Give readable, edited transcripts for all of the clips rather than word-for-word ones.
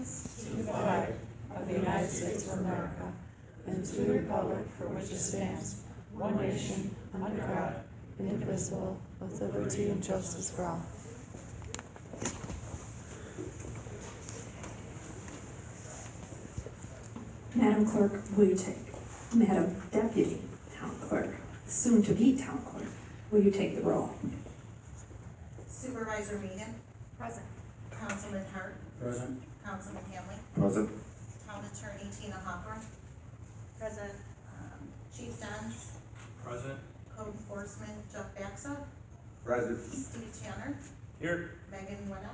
allegiance to the flag of the United States of America and to the republic for which it stands, one nation, under God, indivisible, with liberty and justice for all. Madam Clerk, will you take, Madam Deputy Town Clerk, soon to be Town Clerk, will you take the roll? Supervisor Meaden. Present. Councilman Hart. Present. Councilman Hanley. Present. Town Attorney Tina Hopper. Present. Chief Dance. Present. Code Enforcement Jeff Baxa. Present. Steve Tanner. Here. Megan Winna.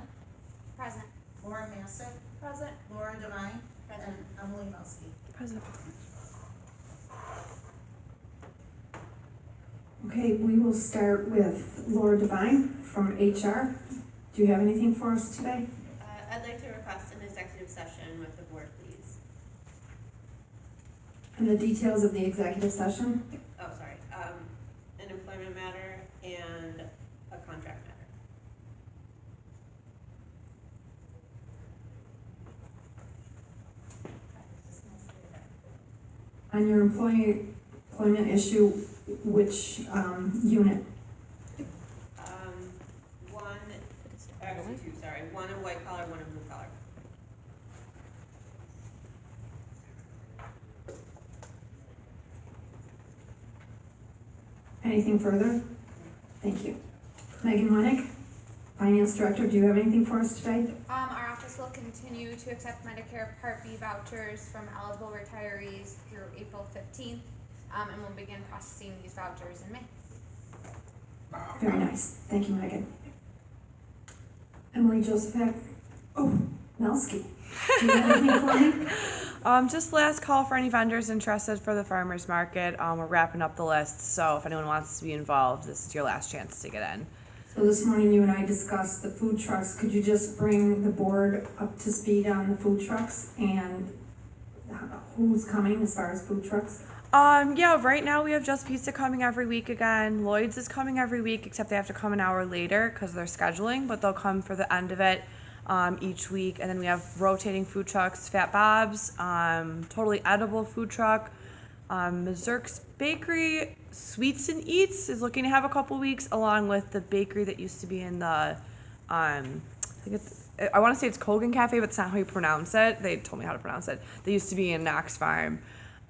Present. Laura Massick. Present. Laura Devine. Present. And Emily Melski. Present. Okay, we will start with Laura Devine from HR. Do you have anything for us today? I'd like to request an executive session with the board, please. And the details of the executive session? Oh, sorry. An employment matter and a contract matter. On your employment issue, which unit? Actually two, sorry. One in white collar, one in blue collar. Anything further? Thank you. Megan Winnick, Finance Director, do you have anything for us today? Our office will continue to accept Medicare Part B vouchers from eligible retirees through April 15th, and we'll begin processing these vouchers in May. Very nice. Thank you, Megan. Emily Joseph, Melski, do you have anything for me? Just last call for any vendors interested for the farmers market. We're wrapping up the list, so if anyone wants to be involved, this is your last chance to get in. So this morning you and I discussed the food trucks. Could you just bring the board up to speed on the food trucks and who's coming as far as food trucks? Yeah, right now we have Just Pizza coming every week again. Lloyd's is coming every week, except they have to come an hour later because they're scheduling, but they'll come for the end of it each week. And then we have rotating food trucks, Fat Bob's, totally edible food truck. Mazurk's Bakery, Sweets and Eats is looking to have a couple weeks, along with the bakery that used to be in the, I want to say it's Colgan Cafe, but it's not how you pronounce it. They told me how to pronounce it. They used to be in Knox Farm.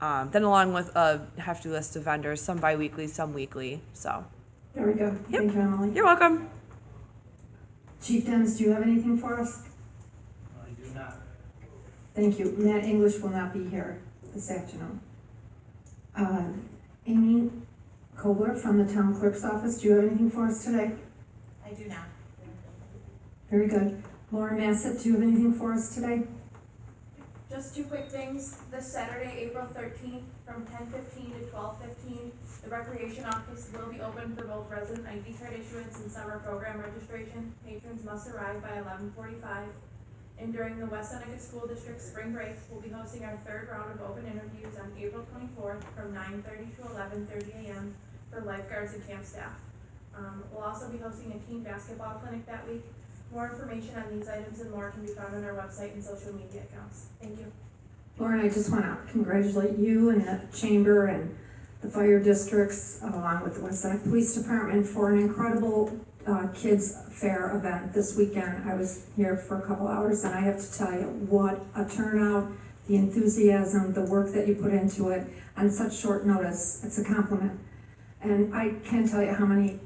Then along with a hefty list of vendors, some bi-weekly, some weekly, so. Very good. Yep. Thank you, Emily. You're welcome. Chief Dennis, do you have anything for us? I do not. Thank you. Matt English will not be here this afternoon. Amy Kobler from the Town Clerk's Office, do you have anything for us today? I do not. Very good. Laura Massett, do you have anything for us today? Just two quick things. This Saturday, April 13th, from 10:15 to 12:15, the Recreation Office will be open for both resident ID card issuance and summer program registration. Patrons must arrive by 11:45. And during the West Seneca School District Spring Break, we'll be hosting our third round of open interviews on April 24th from 9:30 to 11:30 a.m. for lifeguards and camp staff. We'll also be hosting a team basketball clinic that week. More information on these items and more can be found on our website and social media accounts. Thank you. Lauren, I just want to congratulate you and the Chamber and the fire districts, along with the West Seneca Police Department, for an incredible kids fair event this weekend. I was here for a couple hours, and I have to tell you, what a turnout, the enthusiasm, the work that you put into it on such short notice. It's a compliment. And I can't tell you how many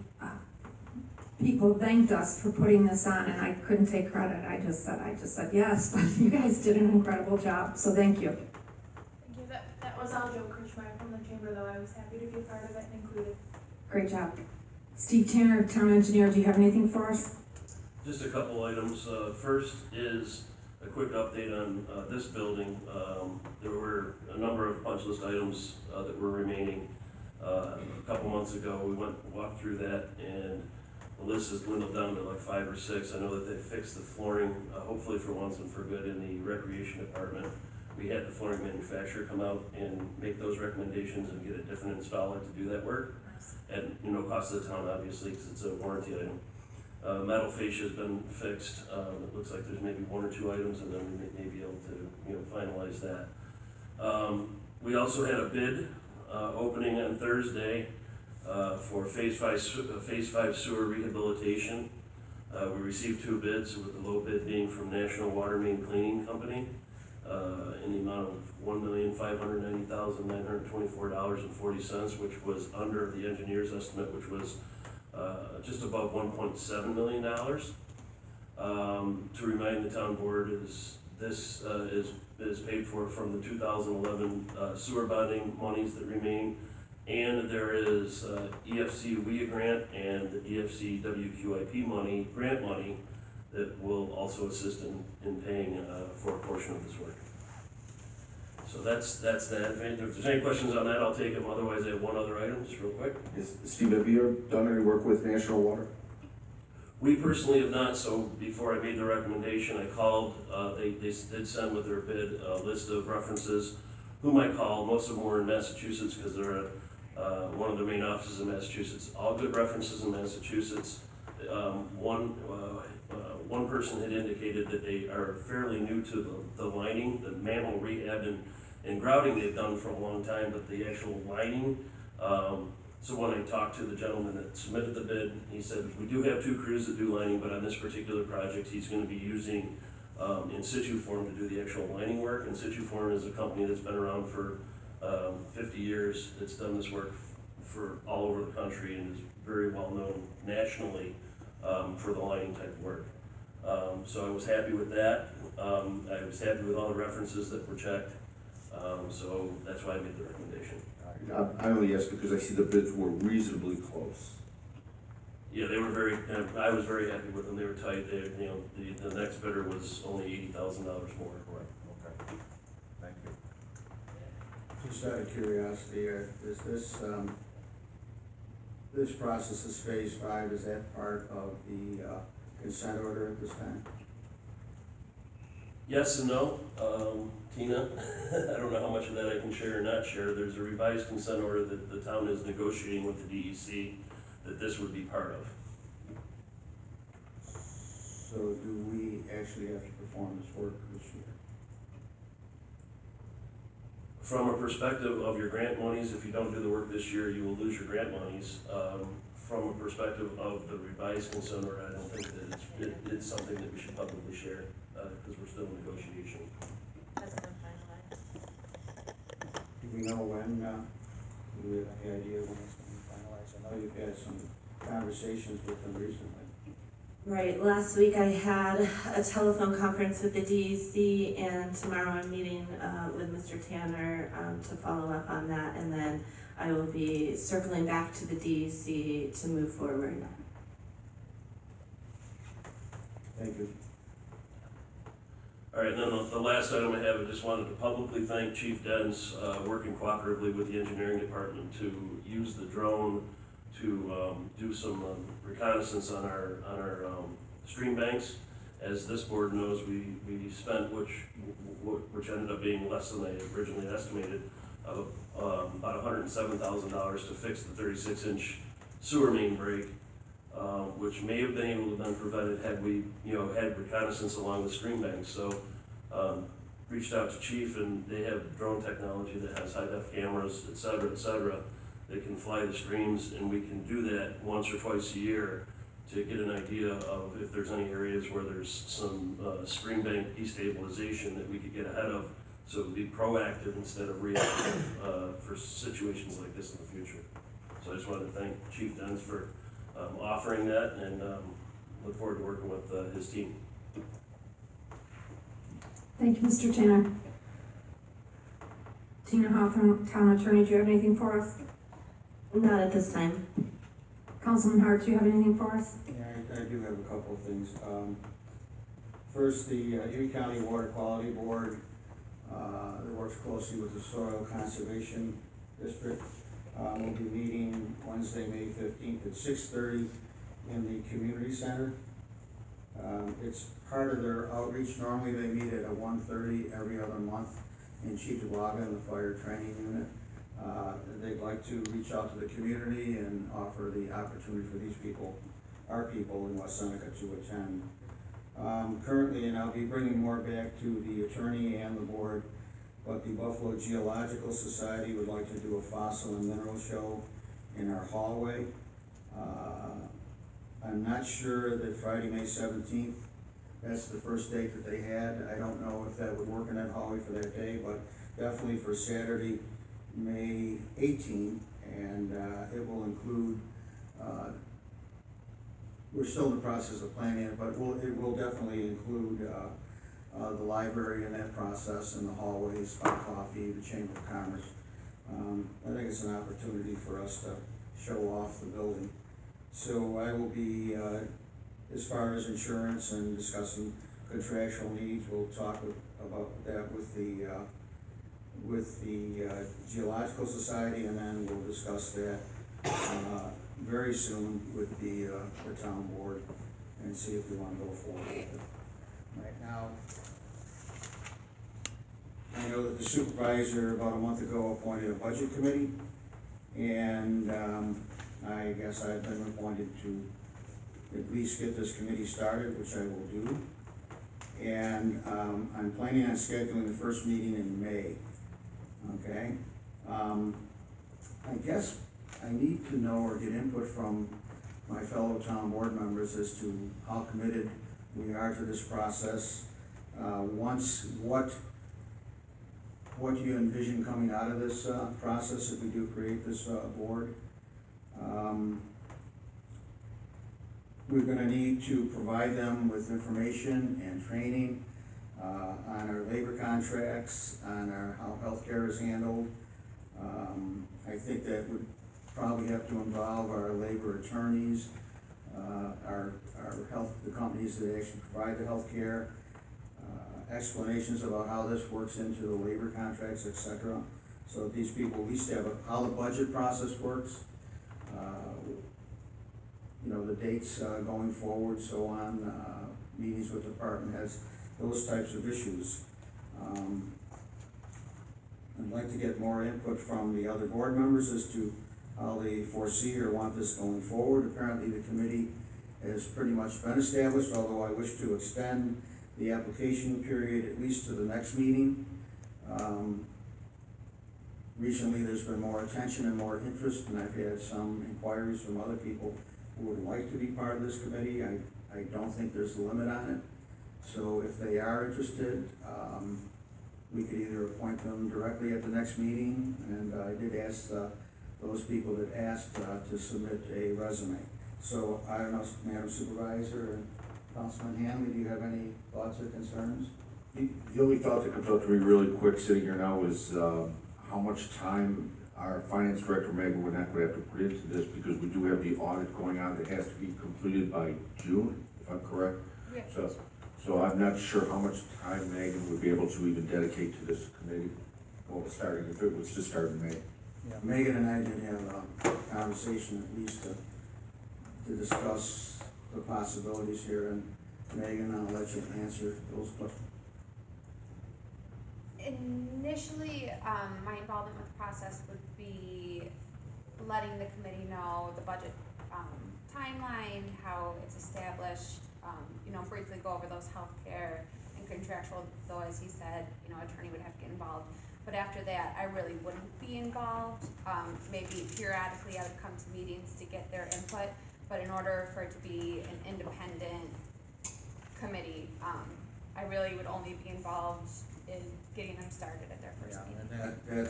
people thanked us for putting this on, and I couldn't take credit. I just said yes, but you guys did an incredible job, so thank you. Thank you. That was all Joe Kirchmeyer from the Chamber, though. I was happy to be a part of it and included. Great job. Steve Tanner, Town Engineer, do you have anything for us? Just a couple items. First is a quick update on this building. There were a number of punch list items that were remaining. A couple months ago, we walked through that, and the list has dwindled down to like 5 or 6. I know that they fixed the flooring, hopefully for once and for good, in the recreation department. We had the flooring manufacturer come out and make those recommendations and get a different installer to do that work. At no cost to the town, obviously, because it's a warranty item. Metal fascia has been fixed. It looks like there's maybe one or two items, and then we may be able to, finalize that. We also had a bid opening on Thursday for Phase 5 sewer rehabilitation. We received 2 bids, with the low bid being from National Water Main Cleaning Company in the amount of $1,590,924.40, which was under the engineer's estimate, which was just above $1.7 million. To remind the town board, this is paid for from the 2011 sewer bonding monies that remain, and there is EFC WIA grant and the EFC WQIP grant money that will also assist in paying for a portion of this work. So that's that. If there's any questions on that, I'll take them. Otherwise, I have one other item, just real quick. Steve, have you done any work with National Water? We personally have not, so before I made the recommendation, I called, they did send with their bid a list of references, whom I called. Most of them were in Massachusetts, because they're at one of the main offices in Massachusetts. All good references in Massachusetts. One person had indicated that they are fairly new to the lining, the manhole rehab and grouting they've done for a long time, but the actual lining, so when I talked to the gentleman that submitted the bid, he said, we do have 2 crews that do lining, but on this particular project, he's gonna be using In Situ Form to do the actual lining work. In Situ Form is a company that's been around for 50 years. It's done this work for all over the country and is very well known nationally for the lining type of work. So I was happy with that. I was happy with all the references that were checked. So that's why I made the recommendation. I only asked because I see the bids were reasonably close. Yeah, they were I was very happy with them. They were tight. The next bidder was only $80,000 more. Okay. Thank you. Just out of curiosity, is this process is Phase 5, is that part of the consent order at this time? Yes and no. Tina, I don't know how much of that I can share or not share. There's a revised consent order that the town is negotiating with the DEC that this would be part of. So do we actually have to perform this work this year? From a perspective of your grant monies, if you don't do the work this year, you will lose your grant monies. From a perspective of the revised consent order, I don't think that it's something that we should publicly share because we're still in negotiation. Hasn't been finalized. Do we know when, do we have any idea when it's going to be finalized? I know you've had some conversations with them recently. Right, last week I had a telephone conference with the DEC, and tomorrow I'm meeting with Mr. Tanner to follow up on that, and then I will be circling back to the DEC to move forward. Thank you. All right, and then the last item I have, I just wanted to publicly thank Chief Dens, working cooperatively with the engineering department to use the drone to do some reconnaissance on our stream banks. As this board knows, we spent, which ended up being less than they originally estimated, about $107,000 to fix the 36-inch sewer main break, which may have been able to have been prevented had we, had reconnaissance along the stream banks. So, reached out to Chief, and they have drone technology that has high-def cameras, et cetera, that can fly the streams, and we can do that once or twice a year to get an idea of if there's any areas where there's some stream bank destabilization that we could get ahead of, so it would be proactive instead of reactive for situations like this in the future. So I just wanted to thank Chief Dens for offering that, and look forward to working with his team. Thank you, Mr. Tanner. Tina Hawthorne, Town Attorney, do you have anything for us? Not at this time. Councilman Hart, do you have anything for us? Yeah, I do have a couple of things. First, the Erie County Water Quality Board that works closely with the Soil Conservation District will be meeting Wednesday, May 15th at 6:30 in the community center. It's part of their outreach. Normally they meet at 1:30 every other month in Cheektowaga in the fire training unit. They'd like to reach out to the community and offer the opportunity for these people our people in West Seneca to attend. Currently, and I'll be bringing more back to the attorney and the board, but the Buffalo Geological Society would like to do a fossil and mineral show in our hallway. I'm not sure that Friday, May 17th, that's the first date that they had. I don't know if that would work in that hallway for that day, but definitely for Saturday, May 18th, and it will include, we're still in the process of planning it, but it will definitely include the library in that process, and the hallways, hot coffee, the Chamber of Commerce. I think it's an opportunity for us to show off the building. So I will be, as far as insurance and discussing contractual needs, we'll talk about that with the Geological Society, and then we'll discuss that very soon with the town board and see if we want to go forward with it. Right now, I know that the supervisor about a month ago appointed a budget committee, and I guess I've been appointed to at least get this committee started, which I will do. And I'm planning on scheduling the first meeting in May. Okay? I guess I need to know or get input from my fellow town board members as to how committed we are to this process. What you envision coming out of this process if we do create this board. We're going to need to provide them with information and training on our labor contracts, on how healthcare is handled. I think that would probably have to involve our labor attorneys, the companies that actually provide the healthcare, explanations about how this works into the labor contracts, etc. So these people at least have how the budget process works. The dates going forward, so on, meetings with department heads, those types of issues. I'd like to get more input from the other board members as to how they foresee or want this going forward. Apparently the committee has pretty much been established, although I wish to extend the application period at least to the next meeting. Recently there's been more attention and more interest, and I've had some inquiries from other people who would like to be part of this committee. I don't think there's a limit on it. So if they are interested, we could either appoint them directly at the next meeting, and I did ask those people that asked to submit a resume. So I don't know, Madam Supervisor and Councilman Hanley, do you have any thoughts or concerns? The only thought that comes up to me really quick sitting here now is how much time our finance director, Megan, would have to put into this, because we do have the audit going on that has to be completed by June, if I'm correct. Yeah. So I'm not sure how much time Megan would be able to even dedicate to this committee. Well, starting, if it was to start in May. Yeah, Megan and I did have a conversation at least to discuss the possibilities here, and Megan, I'll let you answer those questions. Initially, my involvement with the process would be letting the committee know the budget timeline, how it's established, briefly go over those healthcare and contractual, though as he said, attorney would have to get involved. But after that, I really wouldn't be involved. Maybe periodically I would come to meetings to get their input, but in order for it to be an independent committee, I really would only be involved in getting them started at their first meeting. And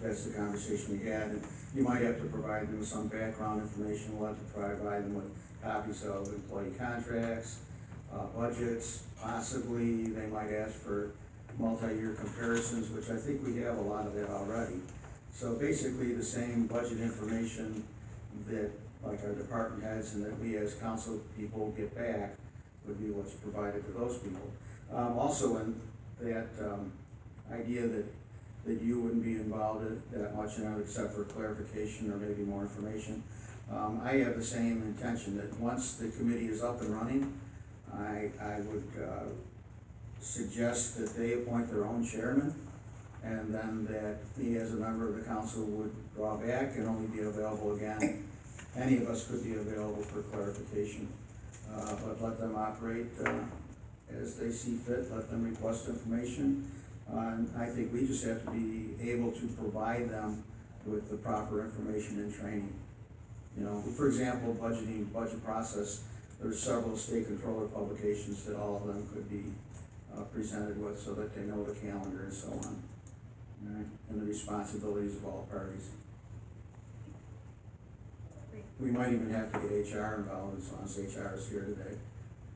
that's the conversation we had, and you might have to provide them with some background information. We'll have to provide them with copies of employee contracts, budgets, possibly they might ask for multi-year comparisons, which I think we have a lot of that already. So basically the same budget information that like our department heads and that we as council people get back would be what's provided to those people. Also in that idea that you wouldn't be involved that much in it except for clarification or maybe more information. I have the same intention that once the committee is up and running, I would suggest that they appoint their own chairman, and then that he as a member of the council would draw back and only be available again any of us could be available for clarification. But let them operate, as they see fit, let them request information. And I think we just have to be able to provide them with the proper information and training. You know, for example, budget process, there's several state controller publications that all of them could be presented with so that they know the calendar and so on. All right, and the responsibilities of all parties. We might even have to get HR involved, as long as HR is here today,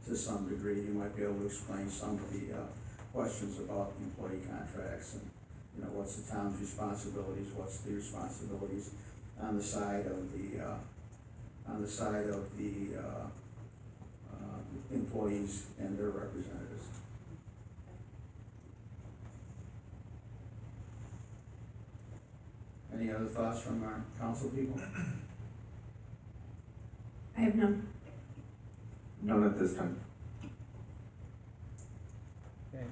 to some degree. You might be able to explain some of the questions about employee contracts and, you know, what's the town's responsibilities, what's the responsibilities on the side of the employees and their representatives. Any other thoughts from our council people? I have none. None at this time.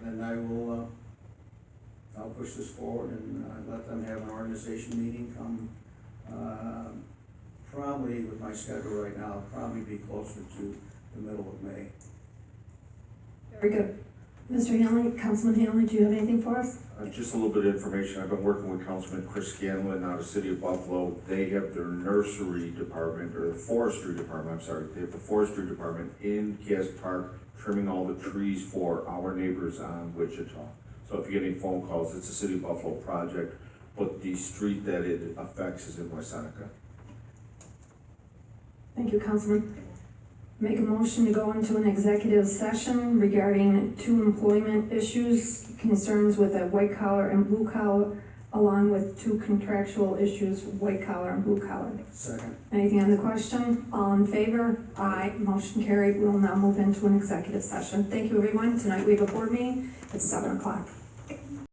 Then I will, I'll push this forward and let them have an organization meeting come, probably with my schedule right now, probably be closer to the middle of May. Very good. Mr. Hanley, Councilman Hanley, do you have anything for us? Just a little bit of information. I've been working with Councilman Chris Scanlon out of the city of Buffalo. They have their nursery department, or the forestry department, I'm sorry. They have the forestry department in Cass Park trimming all the trees for our neighbors on Wichita. So if you get any phone calls, it's a city of Buffalo project, but the street that it affects is in West Seneca. Thank you, Councilman. Make a motion to go into an executive session regarding 2 employment issues, concerns with a white collar and blue collar, along with 2 contractual issues, white collar and blue collar. Second. Anything on the question? All in favor? Aye. Motion carried. We will now move into an executive session. Thank you, everyone. Tonight we have a board meeting at 7 o'clock.